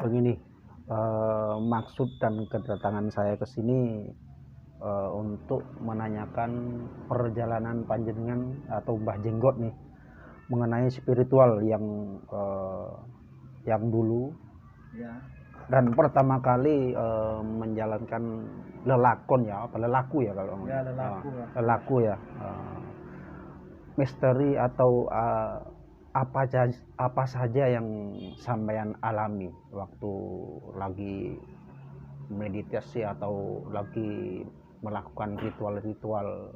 Begini, maksud dan kedatangan saya ke sini untuk menanyakan perjalanan panjenengan atau Mbah Jenggot nih mengenai spiritual yang dulu Ya, dan pertama kali menjalankan lelakon ya, apa lelaku ya kalau ya lelaku lah. lelaku ya, misteri atau apa saja yang sampean alami waktu lagi meditasi atau lagi melakukan ritual-ritual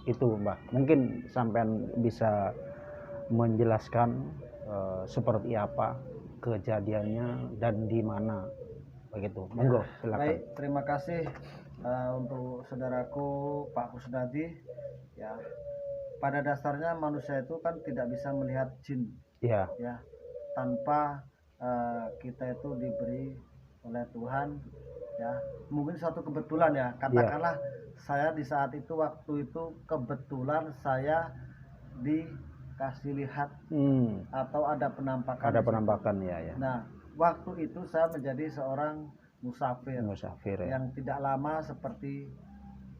itu, Mbak. Mungkin sampean bisa menjelaskan seperti apa kejadiannya dan di mana begitu. Monggo, silakan. Baik, terima kasih untuk saudaraku Pak Kusnadi. Ya, pada dasarnya manusia itu kan tidak bisa melihat jin, Ya, ya, tanpa kita itu diberi oleh Tuhan, ya. Mungkin suatu kebetulan ya, katakanlah saya di saat itu waktu itu kebetulan saya dikasih lihat atau ada penampakan. ada di situ. penampakan ya. Nah, waktu itu saya menjadi seorang musafir ya. yang tidak lama seperti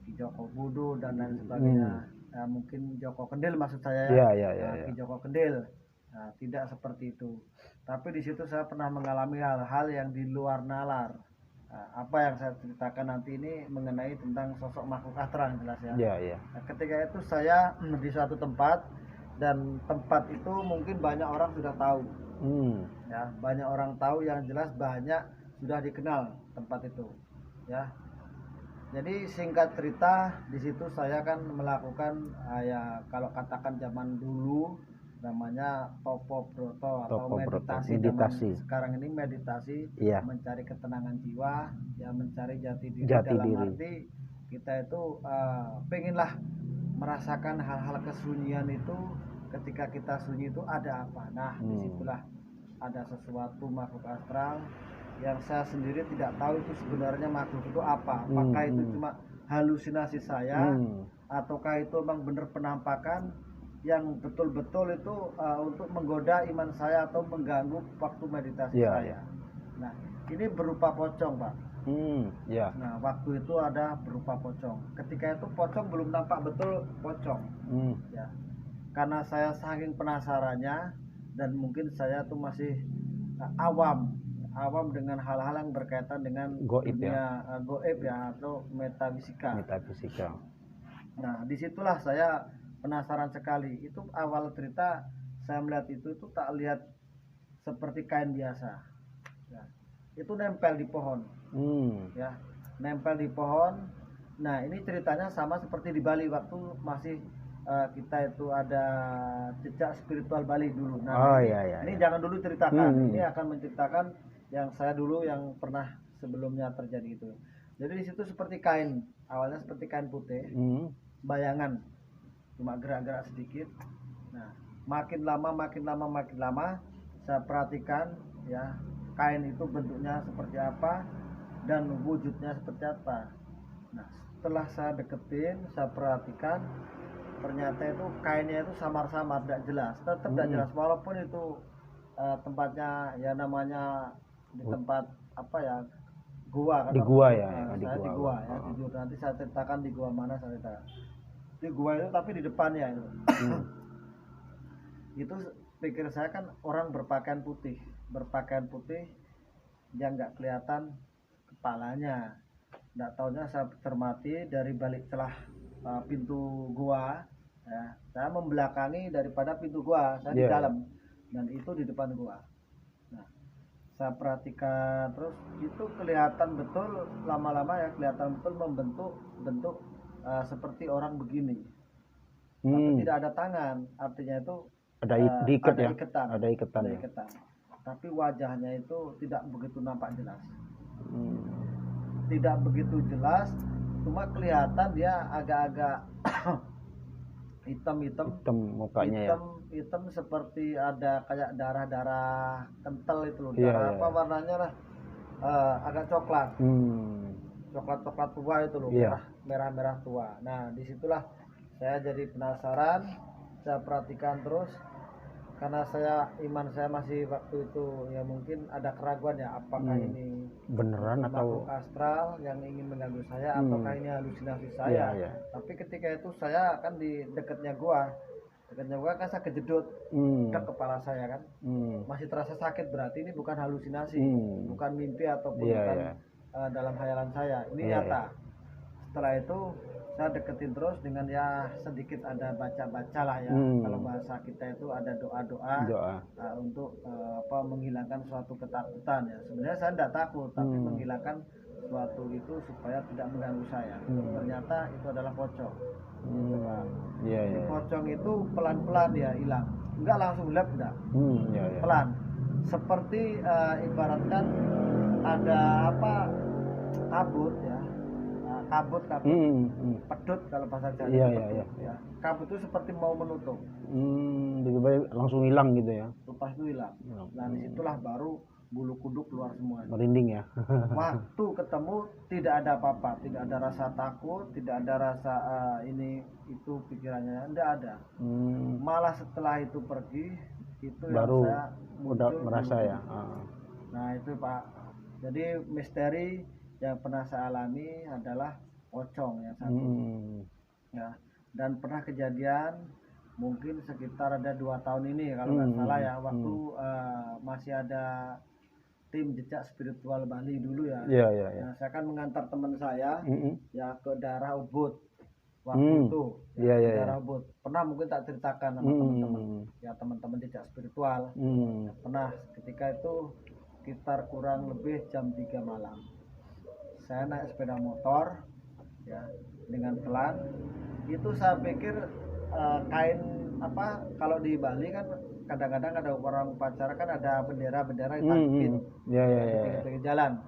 Ki Joko Budo dan lain sebagainya. Nah, mungkin Joko Kendil maksud saya ya. Ki Joko Kendil. Nah, tidak seperti itu. Tapi di situ saya pernah mengalami hal-hal yang di luar nalar. Nah, apa yang saya ceritakan nanti ini mengenai tentang sosok makhluk astral jelas ya. Nah, ketika itu saya di suatu tempat dan tempat itu mungkin banyak orang sudah tahu. Ya, banyak orang tahu, yang jelas banyak sudah dikenal tempat itu. Ya. Jadi singkat cerita, di situ saya kan melakukan ya kalau katakan zaman dulu namanya Topo Broto atau meditasi. Zaman sekarang ini meditasi, mencari ketenangan jiwa, ya mencari jati diri. Dalam arti kita itu pengenlah merasakan hal-hal kesunyian itu. Ketika kita sunyi itu ada apa? Nah, disitulah ada sesuatu makhluk astral yang saya sendiri tidak tahu itu sebenarnya makhluk itu apa. Apakah itu cuma halusinasi saya ataukah itu memang benar penampakan yang betul-betul itu untuk menggoda iman saya atau mengganggu waktu meditasi saya. Nah, ini berupa pocong, Pak. Nah, waktu itu ada berupa pocong. Ketika itu pocong belum nampak betul pocong. Ya. Karena saya saking penasarannya dan mungkin saya tuh masih awam dengan hal-hal yang berkaitan dengan goib dunia goib ya atau metafisika. Nah, disitulah saya penasaran sekali. Itu awal cerita saya melihat itu tak lihat seperti kain biasa. Ya. Itu nempel di pohon. Ya, nempel di pohon. Nah, ini ceritanya sama seperti di Bali waktu masih kita itu ada jejak spiritual Bali dulu. Nah, ini jangan dulu ceritakan. Ini akan menceritakan yang saya dulu yang pernah sebelumnya terjadi itu. Jadi di situ seperti kain, awalnya seperti kain putih, bayangan, cuma gerak-gerak sedikit. Nah, makin lama saya perhatikan ya, kain itu bentuknya seperti apa dan wujudnya seperti apa. Nah, setelah saya deketin, saya perhatikan, ternyata itu kainnya itu samar-samar, tidak jelas, tetap tidak jelas walaupun itu tempatnya ya namanya di tempat apa ya, gua kan, di gua ya, saya di gua ya, jujur nanti saya ceritakan di gua mana saya ceritakan. Di gua itu tapi di depannya itu itu pikir saya kan orang berpakaian putih yang nggak kelihatan kepalanya. Nggak taunya saya cermati dari balik celah pintu gua ya, saya membelakangi daripada pintu gua, saya di dalam dan itu di depan gua. Nah, saya perhatikan terus itu kelihatan betul, lama-lama ya kelihatan betul membentuk bentuk seperti orang begini, tapi tidak ada tangan, artinya itu ada iketan. Tapi wajahnya itu tidak begitu nampak jelas. Tidak begitu jelas, cuma kelihatan dia agak-agak hitam mukanya, hitam seperti ada kayak darah kental itu loh. Darah apa warnanya lah, agak coklat tua itu loh, merah tua. Nah, disitulah saya jadi penasaran, saya perhatikan terus karena iman saya masih waktu itu ya mungkin ada keraguan ya, apakah ini beneran atau astral yang ingin mengganggu saya ataukah ini halusinasi saya. Tapi ketika itu saya kan di dekatnya gua kan saya kejedot ke kepala saya kan, masih terasa sakit, berarti ini bukan halusinasi, bukan mimpi ataupun bukan dalam khayalan saya, ini nyata. Setelah itu saya deketin terus dengan ya sedikit ada baca-baca lah ya, kalau bahasa kita itu ada doa-doa untuk menghilangkan suatu ketakutan ya. Sebenarnya saya tidak takut, tapi menghilangkan suatu itu supaya tidak mengganggu saya. Ternyata itu adalah pocong. Pocong itu pelan-pelan ya hilang, enggak langsung lep, enggak. Pelan, seperti ibaratkan ada kabut ya, kabut pedut kalau bahasa Jawa. Kabut itu seperti mau menutup, langsung hilang gitu ya, lepas itu hilang. Nah disitulah baru bulu kuduk keluar semua, merinding ya. Waktu ketemu tidak ada apa-apa, tidak ada rasa takut, tidak ada rasa ini itu pikirannya, tidak ada. Malah setelah itu pergi, itu baru yang saya udah merasa ya. Nah itu Pak, jadi misteri yang pernah saya alami adalah pocong yang satu ya, dan pernah kejadian mungkin sekitar ada 2 tahun ini kalau nggak salah ya, waktu masih ada tim jejak spiritual Bali dulu ya. Nah, saya kan mengantar teman saya ya ke daerah Ubud waktu itu daerah Ubud. Pernah mungkin tak ceritakan sama teman-teman ya, teman-teman jejak spiritual. Pernah ketika itu sekitar kurang lebih jam 3 malam, saya naik sepeda motor ya dengan pelan. Itu saya pikir kain kalau di Bali kan kadang-kadang ada orang upacara kan ada bendera-bendera ditancepin di pinggir jalan.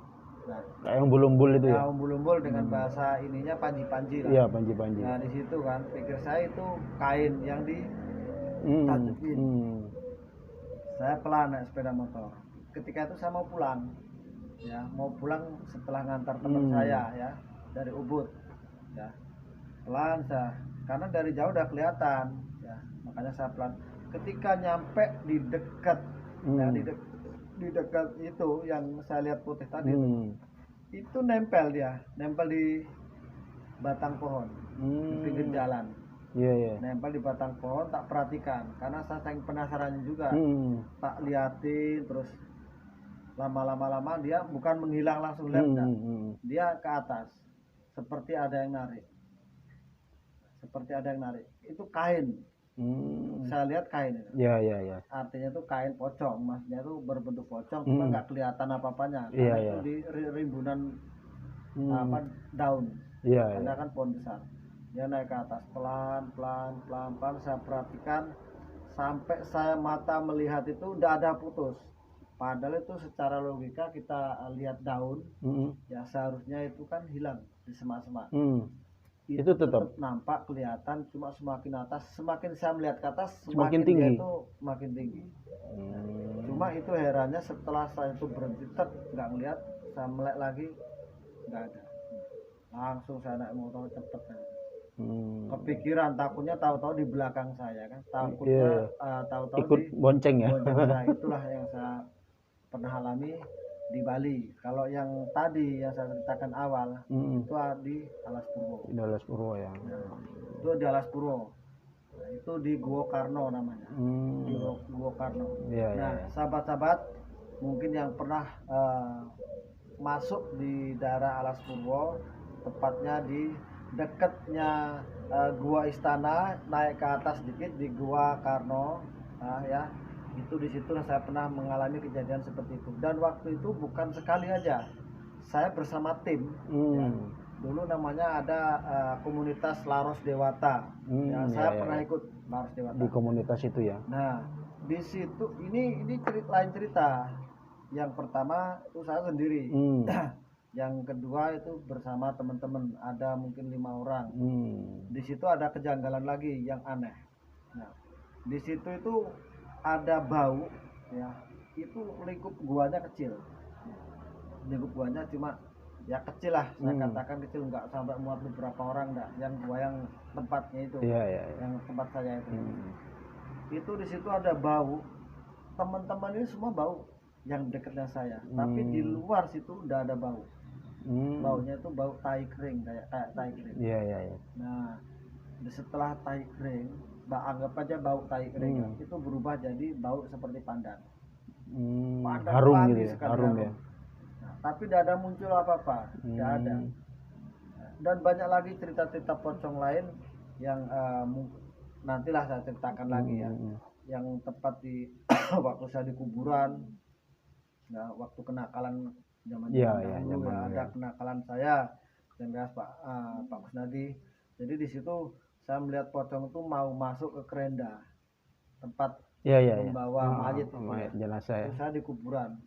Nah, kayak yang umbul-umbul itu ya. Umbul-umbul dengan bahasa ininya panji-panji lah. Iya, panji-panji. Nah, di situ kan pikir saya itu kain yang ditancepin. Saya pelan naik sepeda motor. Ketika itu saya mau pulang. Ya, mau pulang setelah ngantar teman saya ya dari Ubud. Ya. Pelan saya, karena dari jauh udah kelihatan ya, makanya saya pelan. Ketika nyampe di dekat ya, di dekat itu yang saya lihat putih tadi itu nempel di batang pohon di pinggir jalan. Nempel di batang pohon, tak perhatikan karena saya sangat penasaran juga. Tak liatin terus, lama-lama dia bukan menghilang langsung dia ke atas seperti ada yang narik, itu kain. Saya lihat kain itu. Artinya itu kain pocong, maksudnya itu berbentuk pocong, cuma nggak kelihatan apa-apanya karena itu di rimbunan daun. Karena kan pohon besar. Dia naik ke atas pelan, saya perhatikan sampai saya mata melihat itu udah ada putus. Padahal itu secara logika kita lihat daun ya seharusnya itu kan hilang di semak-semak. Itu tetap nampak kelihatan, cuma semakin atas, semakin saya melihat ke atas semakin tinggi. Itu makin tinggi. Cuma itu herannya setelah saya itu berhenti nggak ngeliat, saya melek lagi nggak ada. Langsung saya naik motor cepet. Kepikiran, takutnya tahu-tahu di belakang saya kan, takutnya tahu-tahu ikut bonceng ya. Itulah yang saya pernah alami di Bali. Kalau yang tadi yang saya ceritakan awal itu di Alas Purwo. Di Alas Purwo ya. Nah, itu di Alas Purwo. Nah, itu di Guo Karno namanya. Di Guo Karno. Sahabat-sahabat mungkin yang pernah masuk di daerah Alas Purwo, tepatnya di dekatnya Gua Istana, naik ke atas sedikit di Gua Karno, ya. Itu di situ saya pernah mengalami kejadian seperti itu, dan waktu itu bukan sekali aja, saya bersama tim ya. Dulu namanya ada komunitas Laros Dewata saya pernah ikut Laros Dewata di komunitas itu ya. Nah di situ ini lain cerita. Yang pertama itu saya sendiri, yang kedua itu bersama teman-teman, ada mungkin 5 orang. Di situ ada kejanggalan lagi yang aneh. Nah di situ itu ada bau ya, itu lingkup guanya kecil, lingkup guanya cuma ya kecil lah, saya katakan kecil, nggak sampai muat beberapa orang, enggak. Yang gua yang tempatnya itu yang tempat saya itu Itu di situ ada bau. Teman-teman ini semua bau yang dekatnya saya. Tapi di luar situ udah ada bau. Baunya itu bau tai kering, kayak tai kering. Iya, iya, iya. Nah, setelah tai kering, anggap aja bau tai kering itu berubah jadi bau seperti pandan. Pandan harum wangi gitu ya, sekali, harum harum. ya. Nah, tapi tidak ada muncul apa-apa, tidak ada. Dan banyak lagi cerita-cerita pocong lain yang nantilah saya ceritakan lagi ya. Yang tepat di waktu saya di kuburan, nah, waktu kenakalan zaman dahulu ada kenakalan saya dan Pak Kusnadi. Jadi di situ saya melihat pocong itu mau masuk ke kerenda tempat membawa mayat itu jenazah. Saya di kuburan.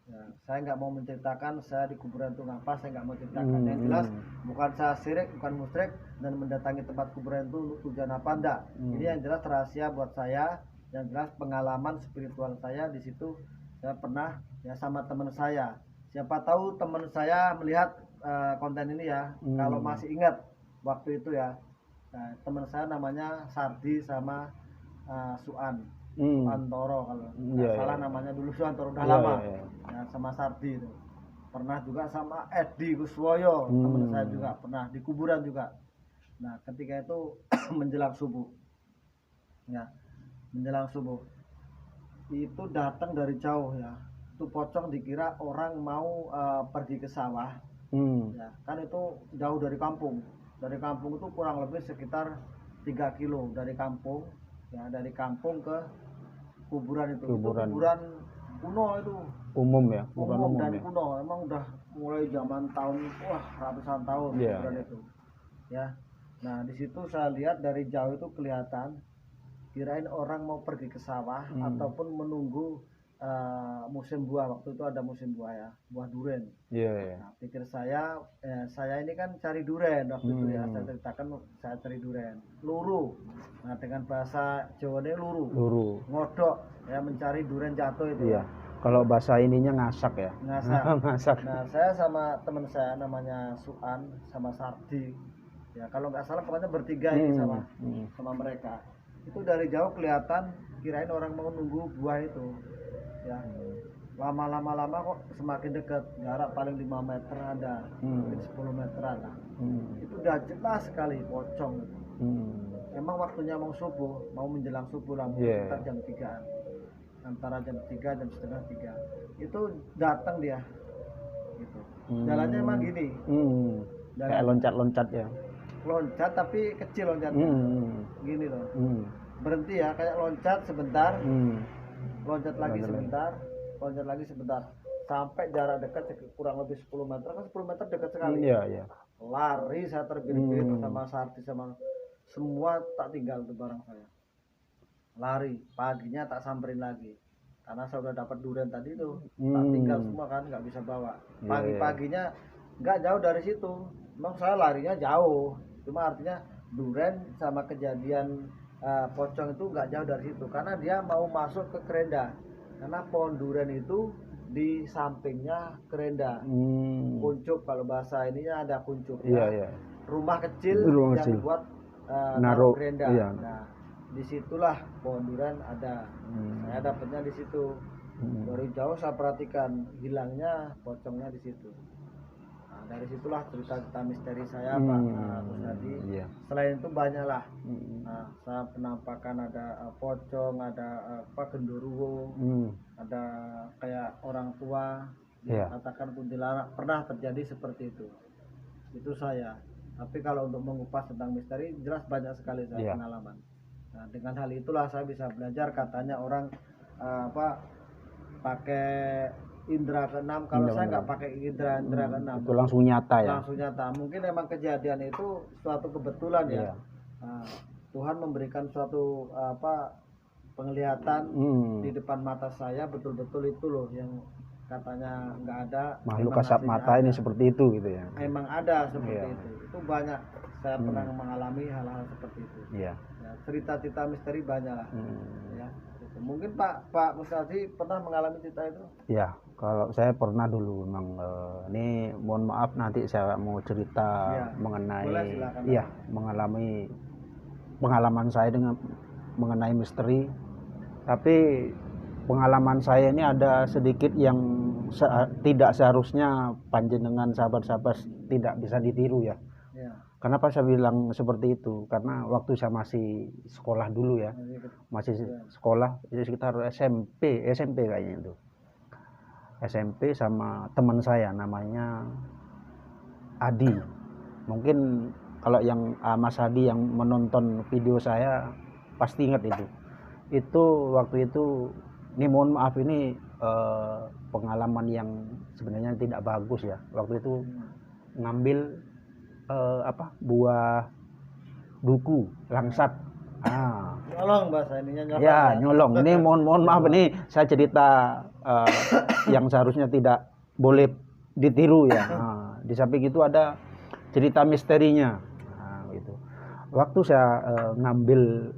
Ya, saya nggak mau menceritakan saya di kuburan itu ngapa, saya nggak mau ceritakan. Yang jelas bukan saya syirik, bukan musyrik dan mendatangi tempat kuburan itu untuk tujuan apa enggak. Ini yang jelas rahasia buat saya. Yang jelas pengalaman spiritual saya di situ. Saya pernah ya sama teman saya. Siapa tahu teman saya melihat konten ini ya. Kalau masih ingat waktu itu ya. Nah, teman saya namanya Sardi sama Suan. Suantoro kalau nggak salah namanya dulu Suantoro, udah lama. Ya, sama Sardi itu. Pernah juga sama Edi Kuswoyo, teman saya juga pernah di kuburan juga. Nah, ketika itu menjelang subuh. Ya, menjelang subuh. Itu datang dari jauh ya. Itu pocong dikira orang mau pergi ke sawah. Ya, kan itu jauh dari kampung. Dari kampung itu kurang lebih sekitar 3 kilo dari kampung. Ya, dari kampung ke kuburan itu. Itu kuburan kuno itu. Umum ya, umum dan kuno. Emang udah mulai zaman tahun ratusan tahun kuburan itu. Ya. Nah, di situ saya lihat dari jauh itu kelihatan kirain orang mau pergi ke sawah ataupun menunggu musim buah. Waktu itu ada musim buah ya, buah duren. Nah, pikir saya ini kan cari duren waktu itu ya. Saya ceritakan saya cari duren. Luru. Nah, dengan bahasa Jawa ini luru. Ngodok ya, mencari duren jatuh itu. Iya. Kalau bahasa ininya ngasak ya. Ngasak. Nah, saya sama teman saya namanya Suan sama Sardi. Ya, kalau nggak salah pokoknya bertiga ini sama mereka. Itu dari jauh kelihatan kirain orang mau nunggu buah itu. Ya, lama kok semakin dekat, jarak paling 5 meter ada, mungkin 10 meter ada. Itu udah jelas sekali pocong. Emang waktunya mau subuh, mau menjelang subuh lah, sekitar jam 3-an, antara jam 3 jam setengah 3 itu datang dia. Gitu. Jalannya emang gini. Kayak loncat-loncat ya. Loncat tapi kecil loncatnya. Gini loh. Berhenti ya, kayak loncat sebentar. Loncat lagi sebentar, loncat lagi sebentar, sampai jarak dekat kurang lebih 10 meter. Kan 10 meter dekat sekali. Iya. Lari saya terbirit-birit sama Sardi sama semua, tak tinggal tuh barang saya. Lari, paginya tak samperin lagi. Karena saya udah dapat durian tadi tuh, tak tinggal semua kan, nggak bisa bawa. Pagi-paginya nggak jauh dari situ. Memang saya larinya jauh, cuma artinya durian sama kejadian pocong itu nggak jauh dari situ, karena dia mau masuk ke kerenda, karena pohon durian itu di sampingnya kerenda. Kuncup, kalau bahasa ininya ada kuncup. Rumah kecil yang buat naruh kerenda. Nah, disitulah pohon durian ada. Saya dapatnya di situ. Dari jauh saya perhatikan, hilangnya pocongnya di situ. Dari situlah cerita-cerita misteri saya Pak Kusnadi. Selain itu banyaklah. Saya penampakan ada pocong, ada genderuwo, ada kayak orang tua, katakan kuntilanak, pernah terjadi seperti itu. Itu saya. Tapi kalau untuk mengupas tentang misteri, jelas banyak sekali saya pengalaman. Nah, dengan hal itulah saya bisa belajar, katanya orang pakai indra keenam. Kalau saya nggak pakai indra keenam, itu langsung nyata ya. Langsung nyata. Mungkin emang kejadian itu suatu kebetulan ya. Tuhan memberikan suatu penglihatan di depan mata saya, betul-betul itu loh yang katanya nggak ada. Makhluk kasat mata ini seperti itu gitu ya. Emang ada seperti itu. Itu banyak. Saya pernah mengalami hal-hal seperti itu. Ya, cerita-cerita misteri banyak lah. Ya. Mungkin Pak Kusnadi pernah mengalami cerita itu? Ya, kalau saya pernah dulu memang. Ini mohon maaf nanti saya mau cerita mengenai mengalami pengalaman saya dengan mengenai misteri Tapi pengalaman saya ini ada sedikit yang tidak seharusnya panjenengan sahabat-sahabat tidak bisa ditiru ya. Kenapa saya bilang seperti itu? Karena waktu saya masih sekolah dulu ya, masih sekolah itu sekitar SMP kayaknya itu. SMP sama teman saya namanya Adi. Mungkin kalau yang Mas Adi yang menonton video saya pasti ingat itu. Itu waktu itu, ini mohon maaf ini pengalaman yang sebenarnya tidak bagus ya. Waktu itu ngambil buah duku langsat. Nyolong bahasa ininya nyolong. Ya, nyolong. Ini mohon maaf ini saya cerita yang seharusnya tidak boleh ditiru ya. Di samping itu ada cerita misterinya. Gitu. Waktu saya ngambil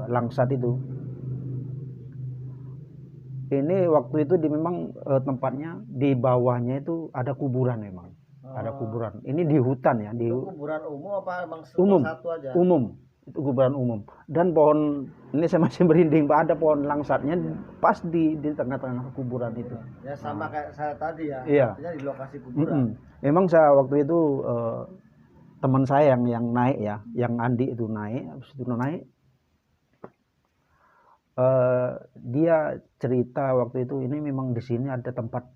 langsat itu, ini waktu itu memang tempatnya di bawahnya itu ada kuburan memang. Ada kuburan. Ini di hutan ya. Itu kuburan umum apa emang umum, satu aja? Umum. Itu kuburan umum. Dan pohon, ini saya masih merinding, Pak, ada pohon langsatnya pas di tengah-tengah kuburan itu. Ya sama kayak saya tadi ya. Iya. Artinya di lokasi kuburan. Memang saya waktu itu teman saya yang naik ya, yang Andi itu naik, habis itu naik. Dia cerita waktu itu ini memang di sini ada tempat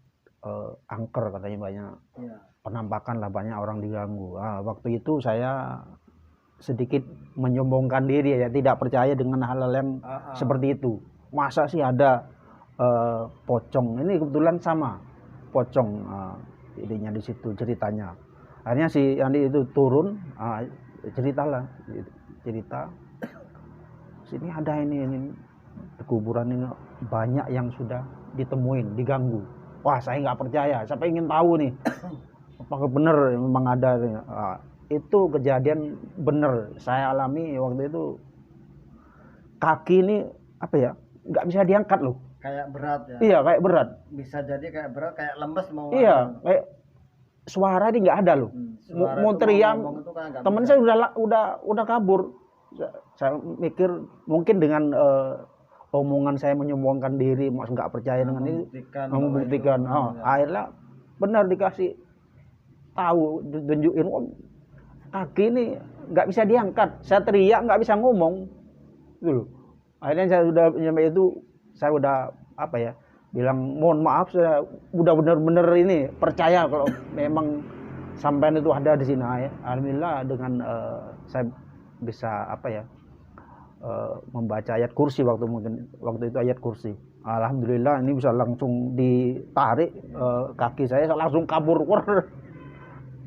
angker katanya banyak. Iya. Penampakan lah, banyak orang diganggu. Waktu itu saya sedikit menyombongkan diri ya, tidak percaya dengan hal-hal yang seperti itu. Masa sih ada pocong? Ini kebetulan sama pocong idenya di situ ceritanya. Akhirnya si Andi itu turun, cerita sini ada ini kuburan ini banyak yang sudah ditemuin diganggu. Wah, saya nggak percaya, saya ingin tahu nih apakah benar memang ada. Itu kejadian bener saya alami waktu itu. Kaki ini apa ya, nggak bisa diangkat loh, kayak berat ya. Iya, kayak berat, bisa jadi kayak berat, kayak lemes mau. Iya, kayak suara ini nggak ada loh. Mau teriak teman saya udah kabur. Saya mikir mungkin dengan omongan saya menyombongkan diri, mas nggak percaya dengan ini, membuktikan. Akhirnya benar dikasih tahu, tunjukin kaki ini nggak bisa diangkat. Saya teriak nggak bisa ngomong, gitu. Akhirnya saya udah bilang mohon maaf, saya udah benar-benar ini percaya kalau memang sampean itu ada di sini. Alhamdulillah dengan saya bisa membaca ayat kursi waktu itu ayat kursi. Alhamdulillah ini bisa langsung ditarik kaki saya langsung kabur.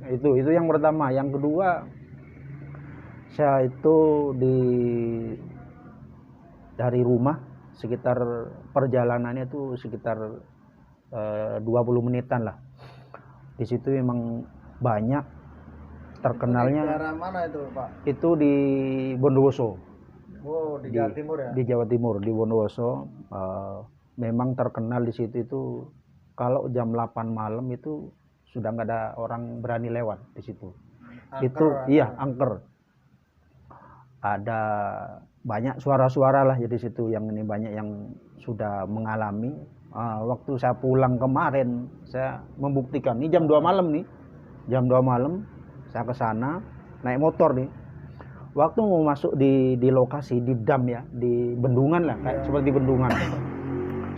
Itu yang pertama. Yang kedua, saya itu dari rumah sekitar perjalanannya itu sekitar 20 menitan lah. Di situ memang banyak terkenalnya. Di daerah mana itu, Pak? Itu di Bondowoso. Oh, di Jawa Timur ya? Di Jawa Timur, di Bondowoso. Memang terkenal di situ itu kalau jam 8 malam itu sudah nggak ada orang berani lewat di situ. Angker. Ada banyak suara-suara lah di situ, yang ini banyak yang sudah mengalami. Waktu saya pulang kemarin, saya membuktikan. Ini jam 2 malam nih. Jam 2 malam saya ke sana naik motor nih. Waktu mau masuk di lokasi di dam ya, di bendungan lah, kayak seperti bendungan.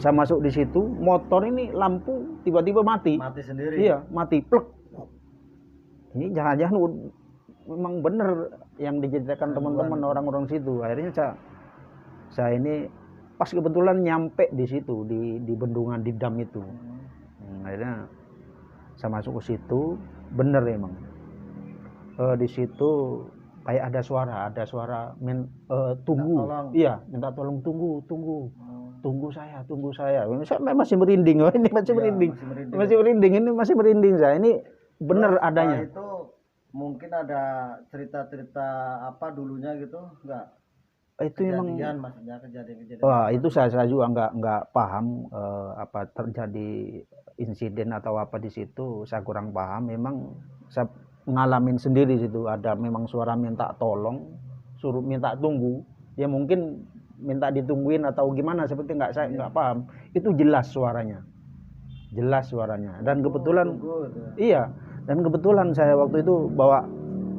Saya masuk di situ, motor ini lampu tiba-tiba mati. Mati sendiri. Iya, mati plek. Ini jangan-jangan memang benar yang diceritakan teman-teman orang-orang situ. Akhirnya saya ini pas kebetulan nyampe di situ, di bendungan, di dam itu. Akhirnya saya masuk ke situ, bener emang. Di situ kayak ada suara tunggu. Iya, minta tolong, tunggu saya. Saya masih merinding. Ini masih merinding. Ini masih merinding saya. Ini bener adanya. Itu mungkin ada cerita-cerita apa dulunya gitu, enggak? Itu kejadian, memang maksudnya kejadian. Wah, itu saya juga nggak paham apa terjadi insiden atau apa di situ. Saya kurang paham. Memang saya ngalamin sendiri situ, ada memang suara minta tolong, suruh minta tunggu. Ya mungkin minta ditungguin atau gimana seperti saya nggak paham. Itu jelas suaranya dan kebetulan iya, dan kebetulan saya waktu itu bawa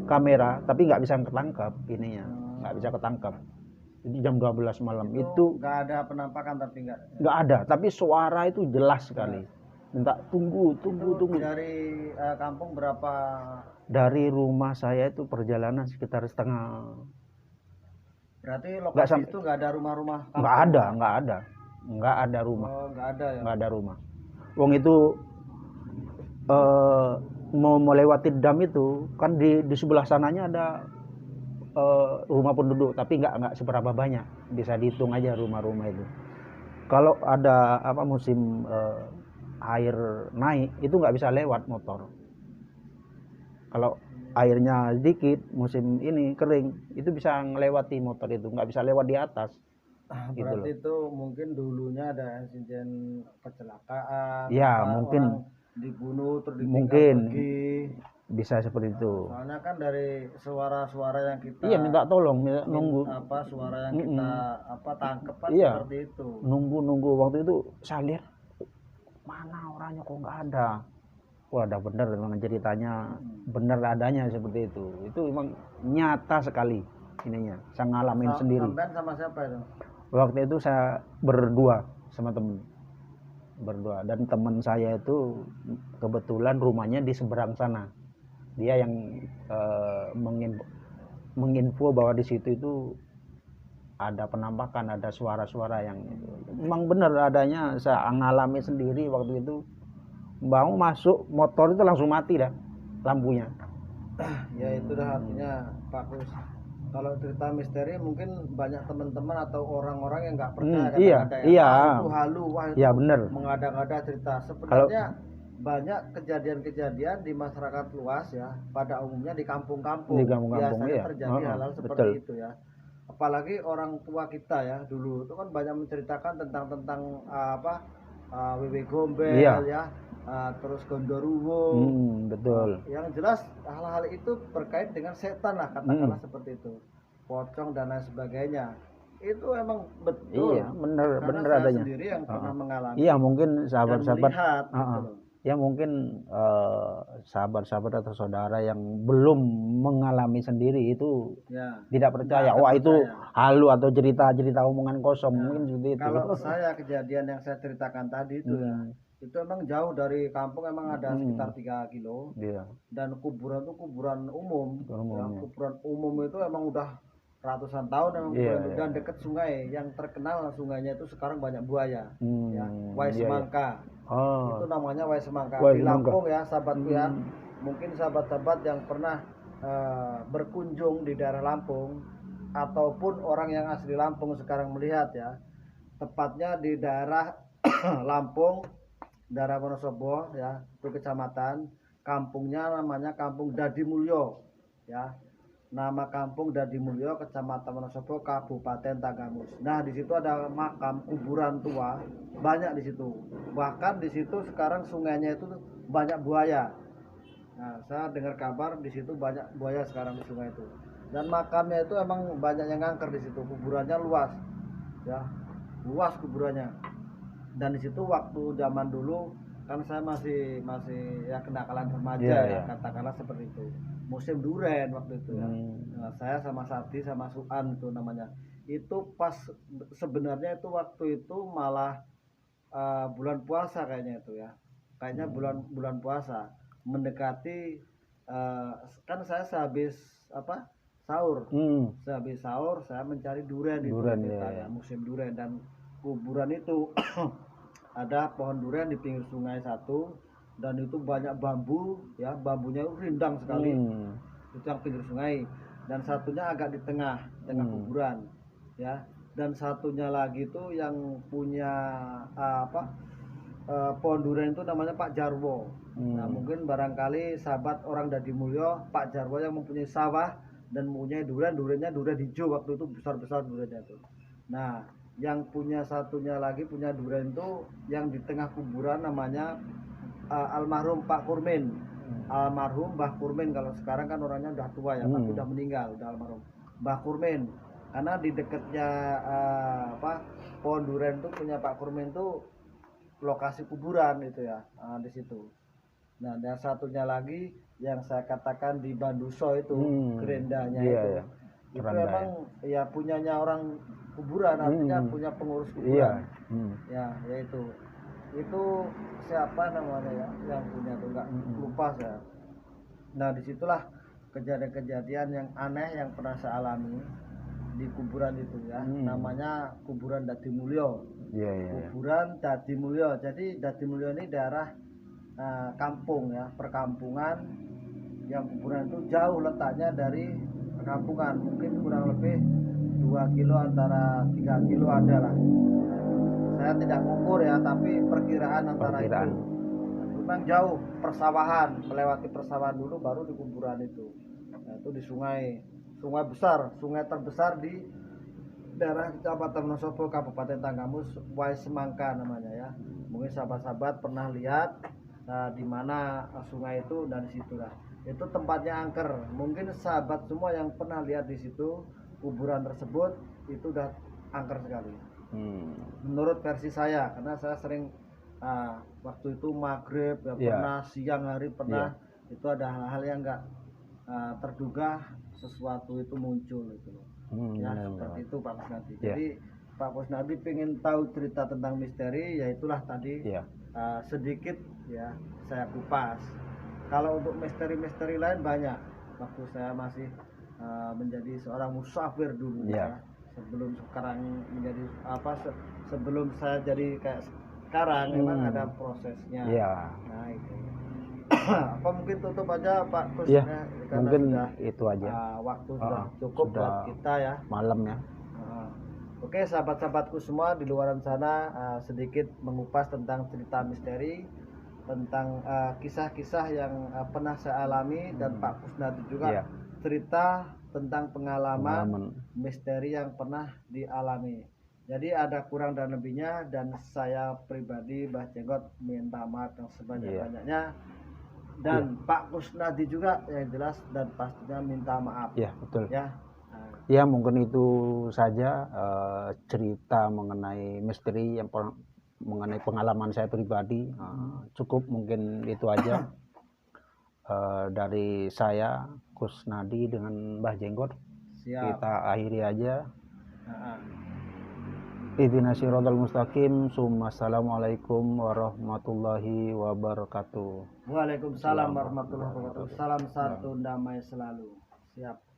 kamera tapi nggak bisa ketangkap ininya, nggak bisa ketangkap. Itu jam 12 malam itu nggak ada penampakan, tapi nggak ada, tapi suara itu jelas sekali. Minta tunggu. Dari kampung berapa? Dari rumah saya itu perjalanan sekitar setengah. Berarti lokasi itu nggak ada rumah-rumah? Nggak ada rumah. Oh, nggak ada ya? Nggak ada rumah. Wong itu mau melewati dam itu kan di sebelah sananya ada rumah penduduk, tapi nggak seberapa banyak, bisa dihitung aja rumah-rumah itu. Kalau ada musim air naik itu nggak bisa lewat motor. Kalau airnya sedikit, musim ini kering, itu bisa ngelewati motor itu, nggak bisa lewat di atas. Berarti itu mungkin dulunya ada insiden kecelakaan, ya mungkin dibunuh terus mungkin bisa seperti itu. Soalnya kan dari suara-suara yang kita minta tolong, nunggu suara yang kita tangkep kan seperti itu. Nunggu waktu itu saya lihat mana orangnya kok nggak ada. Wah, ada bener memang ceritanya, bener adanya seperti itu. Itu memang nyata sekali ininya. Saya ngalamin sendiri. Sampai sama siapa itu? Waktu itu saya berdua sama temen. Dan teman saya itu kebetulan rumahnya di seberang sana. Dia yang menginfo bahwa di situ itu ada penampakan, ada suara-suara yang memang benar adanya. Saya ngalami sendiri waktu itu. Mau masuk motor itu langsung mati dah lampunya. Ya itu dah artinya Pak Kus. Kalau cerita misteri mungkin banyak teman-teman atau orang-orang yang nggak percaya itu halu, wah itu bener. Mengada-ngada cerita. Sebenarnya banyak kejadian-kejadian di masyarakat luas ya, pada umumnya di kampung-kampung biasanya terjadi hal-hal seperti itu ya. Apalagi orang tua kita ya dulu itu kan banyak menceritakan tentang Wewe Gombel ya. Terus Gondoruwo, betul. Yang jelas hal-hal itu terkait dengan setan lah, katakanlah seperti itu, pocong dan lain sebagainya. Itu emang betul. Iya, bener saya adanya. Sendiri yang pernah mengalami. Iya, mungkin sahabat-sahabat. Ya mungkin sahabat-sahabat atau saudara yang belum mengalami sendiri itu tidak percaya. Wah itu halu atau cerita omongan kosong, mungkin seperti itu. Kalau saya kejadian yang saya ceritakan tadi itu itu emang jauh dari kampung, emang ada sekitar 3 kilo. Dan kuburan itu kuburan umum. Kuburan umum itu emang udah ratusan tahun emang dan dekat sungai. Yang terkenal sungainya itu sekarang banyak buaya. Wai Semangka. Itu namanya Wai Semangka di Lampung ya sahabatku ya. Mungkin sahabat-sahabat yang pernah berkunjung di daerah Lampung ataupun orang yang asli Lampung sekarang melihat ya, tepatnya di daerah Lampung, daerah Wonosobo ya, itu kecamatan, kampungnya namanya Kampung Dadi Mulyo ya. Nama kampung Dadi Mulyo, Kecamatan Wonosobo, Kabupaten Tanggamus. Nah, di situ ada makam kuburan tua, banyak di situ. Bahkan di situ sekarang sungainya itu banyak buaya. Nah, saya dengar kabar di situ banyak buaya sekarang di sungai itu. Dan makamnya itu emang banyak yang ngangker di situ. Kuburannya luas. Ya. Luas kuburannya. Dan di situ waktu zaman dulu kan saya masih ya kenakalan remaja katakanlah seperti itu. Musim duren waktu itu ya. Nah, saya sama Sati sama Suan itu namanya. Itu pas sebenarnya itu waktu itu malah bulan puasa kayaknya itu ya. Kayaknya bulan puasa mendekati kan saya sehabis sahur. Sehabis sahur saya mencari duren itu ya, musim duren, dan kuburan itu ada pohon durian di pinggir sungai satu, dan itu banyak bambu ya, bambunya rindang sekali. Itu yang pinggir sungai, dan satunya agak di tengah kuburan ya, dan satunya lagi itu yang punya pohon durian itu namanya Pak Jarwo. Nah mungkin barangkali sahabat orang Dadi Mulyo, Pak Jarwo yang mempunyai sawah dan mempunyai duriannya durian hijau waktu itu, besar-besar duriannya itu. Nah yang punya satunya lagi punya durian itu yang di tengah kuburan namanya almarhum Pak Kurmin, almarhum Mbah Kurmin. Kalau sekarang kan orangnya udah tua ya, tapi udah meninggal, udah almarhum Mbah Kurmin. karena di dekatnya pohon durian itu punya Pak Kurmin itu lokasi kuburan itu ya, di situ. Nah, dan satunya lagi yang saya katakan di Banduso itu, gerendanya itu. Iya. Itu memang ya punyanya orang kuburan, artinya punya pengurus kuburan. Ya, yaitu. Itu siapa namanya ya yang punya tuh, nggak lupa saya. Nah, disitulah kejadian-kejadian yang aneh yang pernah saya alami di kuburan itu ya. Namanya kuburan Dadi Mulyo. Kuburan Dadi Mulyo. Jadi Dadi Mulyo ini daerah kampung ya, perkampungan yang kuburan itu jauh letaknya dari perkampungan, mungkin kurang lebih 2 kilo antara 3 kilo ada lah. Saya tidak mengukur ya, tapi perkiraan antara itu memang jauh, persawahan, melewati persawahan dulu baru di kuburan itu. Nah, itu di sungai besar, sungai terbesar di daerah Kecamatan Wonosobo, Kabupaten Tanggamus, Wai Semangka namanya ya. Mungkin sahabat-sahabat pernah lihat di mana sungai itu, dan situlah itu tempatnya angker. Mungkin sahabat semua yang pernah lihat di situ kuburan tersebut itu udah angker sekali. Menurut versi saya, karena saya sering waktu itu maghrib ya, pernah siang hari pernah itu ada hal-hal yang enggak terduga, sesuatu itu muncul itu loh. Seperti itu Pak Kusnadi. Jadi Pak Kusnadi pengen tahu cerita tentang misteri, yaitulah tadi sedikit ya saya kupas. Kalau untuk misteri-misteri lain banyak. Waktu saya masih menjadi seorang musafir dulu ya. Sebelum sekarang menjadi sebelum saya jadi kayak sekarang, memang ada prosesnya. Nah, itu. Apa mungkin tutup aja Pak Kus ya, mungkin sudah, itu aja. Waktu sudah cukup buat kita ya. Malam ya. Oke, sahabat-sahabatku semua di luaran sana, sedikit mengupas tentang cerita misteri, tentang kisah-kisah yang pernah saya alami, dan Pak Kusnadi juga cerita tentang pengalaman misteri yang pernah dialami. Jadi ada kurang dan lebihnya, dan saya pribadi Mbah Jenggot minta maaf yang sebanyak-banyaknya, dan Pak Kusnadi juga yang jelas dan pastinya minta maaf. Betul. Ya mungkin itu saja cerita mengenai misteri yang mengenai pengalaman saya pribadi. Cukup mungkin itu aja dari saya Kusnadi dengan Mbah Jenggot. Kita akhiri aja. Ihdinas siratal mustaqim. Assalamualaikum warahmatullahi wabarakatuh. Waalaikumsalam warahmatullahi wabarakatuh. Salam satu, damai selalu. Siap.